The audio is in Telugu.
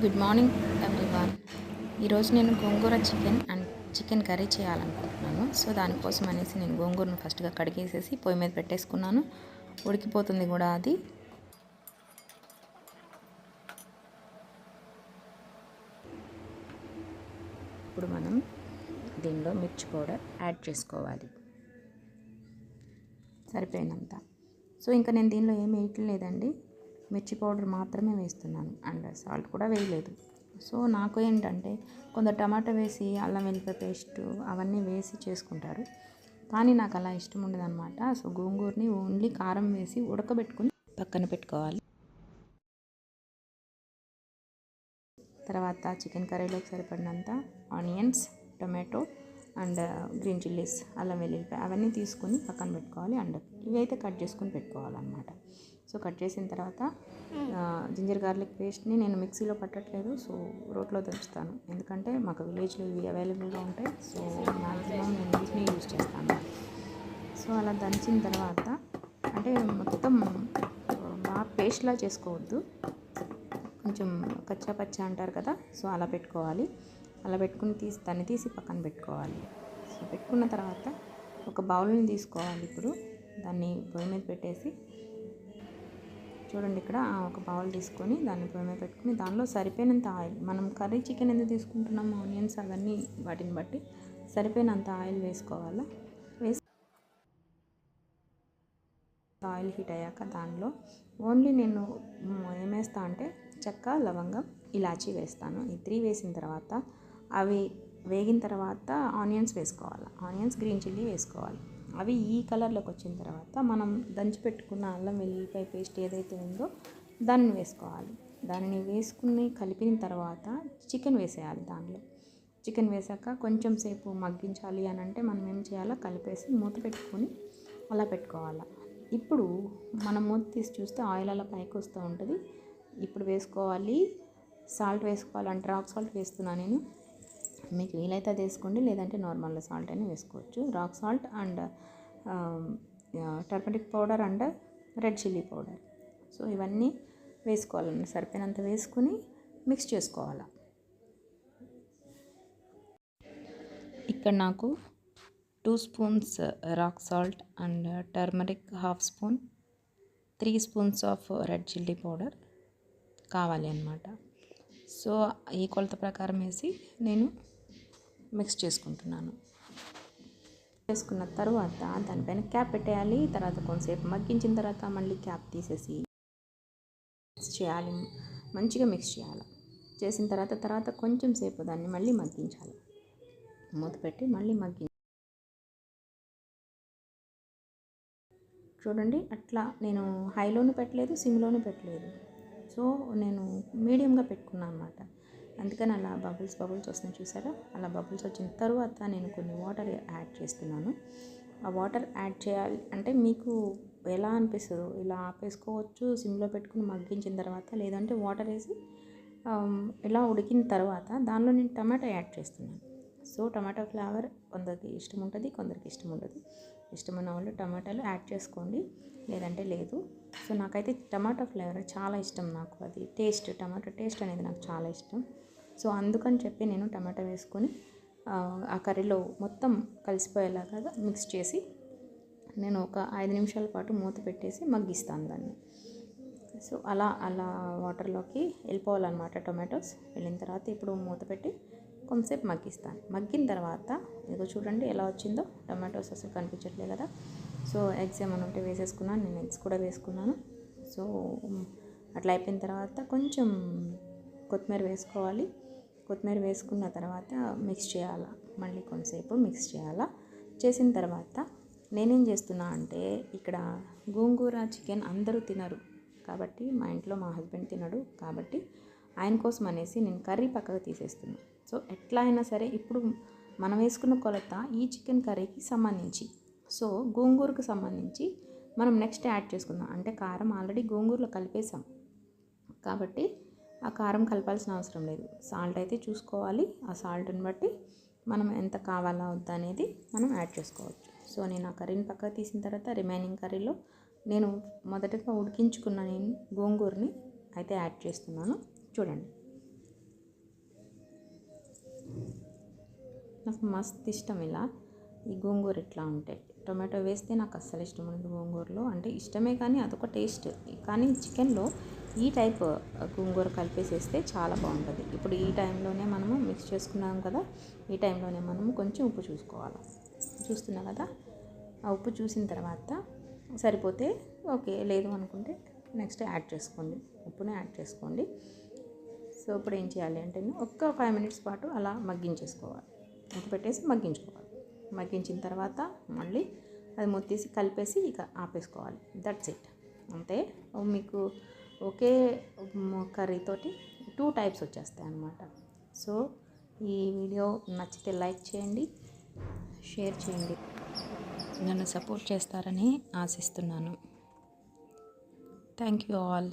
Good morning everyone. ఈరోజు నేను గోంగూర చికెన్ కర్రీ చేయాలనుకుంటున్నాను. సో దానికోసం అనేసి నేను గోంగూరను ఫస్ట్గా కడిగేసేసి పొయ్యి మీద పెట్టేసుకున్నాను. ఉడికిపోతుంది కూడా అది. ఇప్పుడు మనం దీనిలో మిర్చి పౌడర్ యాడ్ చేసుకోవాలి సరిపోయినంత. సో ఇంకా నేను దీనిలో ఏమి వేయట్లేదండి, మిర్చి పౌడర్ మాత్రమే వేస్తున్నాను అండ్ సాల్ట్ కూడా వేయలేదు. సో నాకు ఏంటంటే కొందరు టమాటా వేసి అల్లం వెల్లిపాయ పేస్ట్ అవన్నీ వేసి చేసుకుంటారు, కానీ నాకు అలా ఇష్టం ఉండదు అనమాట. సో గోంగూరని ఓన్లీ కారం వేసి ఉడకబెట్టుకుని పక్కన పెట్టుకోవాలి. తర్వాత చికెన్ కర్రీలోకి సరిపడినంత onions, tomato and green chillies, అల్లం వెల్లుల్లిపాయ అవన్నీ తీసుకొని పక్కన పెట్టుకోవాలి. అండ్ ఇవి అయితే కట్ చేసుకొని పెట్టుకోవాలన్నమాట. సో కట్ చేసిన తర్వాత జింజర్ గార్లిక్ పేస్ట్ని నేను మిక్సీలో పట్టట్లేదు, సో రోట్లో దంచుతాను. ఎందుకంటే మాకు విలేజ్లో ఇవి అవైలబుల్గా ఉంటాయి. సో మ్యాక్సిమం నేను వీటిని యూజ్ చేస్తాను. సో అలా దంచిన తర్వాత అంటే మొత్తం బాగా పేస్ట్లా చేసుకోవద్దు, కొంచెం కచ్చా పచ్చా అంటారు కదా, సో అలా పెట్టుకోవాలి. అలా పెట్టుకుని దాన్ని తీసి పక్కన పెట్టుకోవాలి. సో పెట్టుకున్న తర్వాత ఒక బౌల్ని తీసుకోవాలి. ఇప్పుడు దాన్ని పొయ్యి మీద పెట్టేసి చూడండి, ఇక్కడ ఒక బౌల్ తీసుకొని దాన్ని పొయ్యి మీద పెట్టుకుని దానిలో సరిపోయినంత ఆయిల్, మనం కర్రీ చికెన్ ఎందుకు తీసుకుంటున్నాము, ఆనియన్స్ అవన్నీ వాటిని బట్టి సరిపోయినంత ఆయిల్ వేసుకోవాలి. ఆయిల్ హీట్ అయ్యాక దానిలో ఓన్లీ నేను ఏమేస్తా అంటే చెక్క, లవంగం, ఇలాచీ వేస్తాను. ఈ 3 వేసిన తర్వాత అవి వేగిన తర్వాత ఆనియన్స్ వేసుకోవాలి. ఆనియన్స్, గ్రీన్ చిల్లీ వేసుకోవాలి. అవి ఈ కలర్లోకి వచ్చిన తర్వాత మనం దంచి పెట్టుకున్న అల్లం వెల్లుల్లిపాయ పేస్ట్ ఏదైతే ఉందో దాన్ని వేసుకోవాలి. దానిని వేసుకుని కలిపిన తర్వాత చికెన్ వేసేయాలి. దానిలో చికెన్ వేసాక కొంచెం సేపు మగ్గించాలి అని అంటే మనం ఏం చేయాలో కలిపేసి మూత పెట్టుకొని అలా పెట్టుకోవాలి. ఇప్పుడు మనం మూత తీసి చూస్తే ఆయిల్ అలా పైకి వస్తూ ఉంటుంది. ఇప్పుడు వేసుకోవాలి సాల్ట్, వేసుకోవాలంటే రాక్ సాల్ట్ వేస్తున్నాను నేను. మీకు వీలైతే అది వేసుకోండి, లేదంటే నార్మల్ సాల్ట్ అయినా వేసుకోవచ్చు. Rock salt and turmeric powder and red chilli powder. So ఇవన్నీ వేసుకోవాలండి, సరిపోయినంత వేసుకుని మిక్స్ చేసుకోవాలి. ఇక్కడ నాకు 2 spoons rock salt and turmeric half spoon, 3 spoons of red chilli powder కావాలి అన్నమాట. సో ఈ కొలత ప్రకారం వేసి నేను మిక్స్ చేసుకుంటున్నాను. చేసుకున్న తర్వాత దానిపైన క్యాప్ పెట్టేయాలి. తర్వాత కొంతసేపు మగ్గించిన తర్వాత మళ్ళీ క్యాప్ తీసేసి మిక్స్ చేయాలి, మంచిగా మిక్స్ చేయాలి. చేసిన తర్వాత కొంచెం సేపు దాన్ని మళ్ళీ మగ్గించాలి. మూత పెట్టి మళ్ళీ చూడండి, అట్లా నేను హైలోనూ పెట్టలేదు, సిమ్లోనూ పెట్టలేదు. సో నేను మీడియంగా పెట్టుకున్నాను అన్నమాట. అందుకని అలా బబుల్స్ వస్తున్నాయి చూసారా. అలా బబుల్స్ వచ్చిన తర్వాత నేను కొన్ని వాటర్ యాడ్ చేస్తున్నాను. ఆ వాటర్ యాడ్ చేయాలి అంటే మీకు ఎలా అనిపిస్తుందో ఇలా ఆపేసుకోవచ్చు, సిమ్లో పెట్టుకుని మగ్గించిన తర్వాత, లేదంటే వాటర్ వేసి ఇలా ఉడికిన తర్వాత దానిలో నేను టమాటా యాడ్ చేస్తున్నాను. సో టమాటా ఫ్లేవర్ కొందరికి ఇష్టం ఉంటుంది, కొందరికి ఇష్టం ఉండదు. ఇష్టమైన వాళ్ళు టమాటాలు యాడ్ చేసుకోండి, లేదంటే లేదు. సో నాకైతే టమాటా ఫ్లేవర్ చాలా ఇష్టం. నాకు అది టేస్ట్, టమాటా టేస్ట్ అనేది నాకు చాలా ఇష్టం. సో అందుకని చెప్పి నేను టమాటా వేసుకొని ఆ కర్రీలో మొత్తం కలిసిపోయేలాగా మిక్స్ చేసి నేను ఒక 5 నిమిషాల పాటు మూత పెట్టేసి మగ్గిస్తాను దాన్ని. సో అలా వాటర్లోకి వెళ్ళిపోవాలన్నమాట టొమాటోస్. వెళ్ళిన తర్వాత ఇప్పుడు మూత పెట్టి కొంతసేపు మగ్గిస్తాను. మగ్గిన తర్వాత ఇదిగో చూడండి ఎలా వచ్చిందో, టొమాటోస్ అసలు కనిపించట్లేదు కదా. సో ఎగ్స్ ఏమైనా ఉంటే వేసేసుకున్నాను, నేను ఎగ్స్ కూడా వేసుకున్నాను. సో అట్లా అయిపోయిన తర్వాత కొంచెం కొత్తిమీర వేసుకోవాలి. కొత్తిమీర వేసుకున్న తర్వాత మిక్స్ చేయాలి, మళ్ళీ కొంతసేపు మిక్స్ చేయాలా. చేసిన తర్వాత నేనేం చేస్తున్నా అంటే, ఇక్కడ గోంగూర చికెన్ అందరూ తినరు కాబట్టి, మా ఇంట్లో మా హస్బెండ్ తినడు కాబట్టి ఆయన కోసం అనేసి నేను కర్రీ పక్కకు తీసేస్తున్నాను. సో ఎట్లా అయినా సరే ఇప్పుడు మనం వేసుకున్న కొలత ఈ చికెన్ కర్రీకి సంబంధించి, సో గోంగూరకు సంబంధించి మనం నెక్స్ట్ యాడ్ చేసుకుందాం. అంటే కారం ఆల్రెడీ గోంగూరలో కలిపేసాం కాబట్టి ఆ కారం కలపాల్సిన అవసరం లేదు. సాల్ట్ అయితే చూసుకోవాలి, ఆ సాల్ట్ని బట్టి మనం ఎంత కావాలా వద్దా అనేది మనం యాడ్ చేసుకోవచ్చు. సో నేను ఆ కర్రీని పక్కకు తీసిన తర్వాత రిమైనింగ్ కర్రీలో నేను మొదటగా ఉడికించుకున్న నేను గోంగూరని అయితే యాడ్ చేస్తున్నాను. చూడండి నాకు మస్తు ఇష్టం ఇలా ఈ గోంగూర ఇట్లా ఉంటాయి. టొమాటో వేస్తే నాకు అస్సలు ఇష్టం ఉండదు గోంగూరలో. అంటే ఇష్టమే కానీ అదొక టేస్ట్. కానీ చికెన్లో ఈ టైప్ గోంగూర కలిపేసేస్తే చాలా బాగుంటుంది. ఇప్పుడు ఈ టైంలోనే మనము మిక్స్ చేసుకున్నాం కదా, ఈ టైంలోనే మనము కొంచెం ఉప్పు చూసుకోవాలి. చూస్తున్నా కదా, ఆ ఉప్పు చూసిన తర్వాత సరిపోతే ఓకే, లేదు అనుకుంటే నెక్స్ట్ యాడ్ చేసుకోండి, ఉప్పుని యాడ్ చేసుకోండి. సో ఇప్పుడు ఏం చేయాలి అంటే ఒక్క 5 మినిట్స్ పాటు అలా మగ్గించేసుకోవాలి. మూత పెట్టేసి మగ్గించుకోవాలి. మగ్గించిన తర్వాత మళ్ళీ అది మూతీసి కలిపేసి ఇక ఆపేసుకోవాలి. That's it. అంటే మీకు ఒకే కర్రీతోటి 2 టైప్స్ వచ్చేస్తాయి అన్నమాట. సో ఈ వీడియో నచ్చితే లైక్ చేయండి, షేర్ చేయండి. నన్ను సపోర్ట్ చేస్తారని ఆశిస్తున్నాను. Thank you all.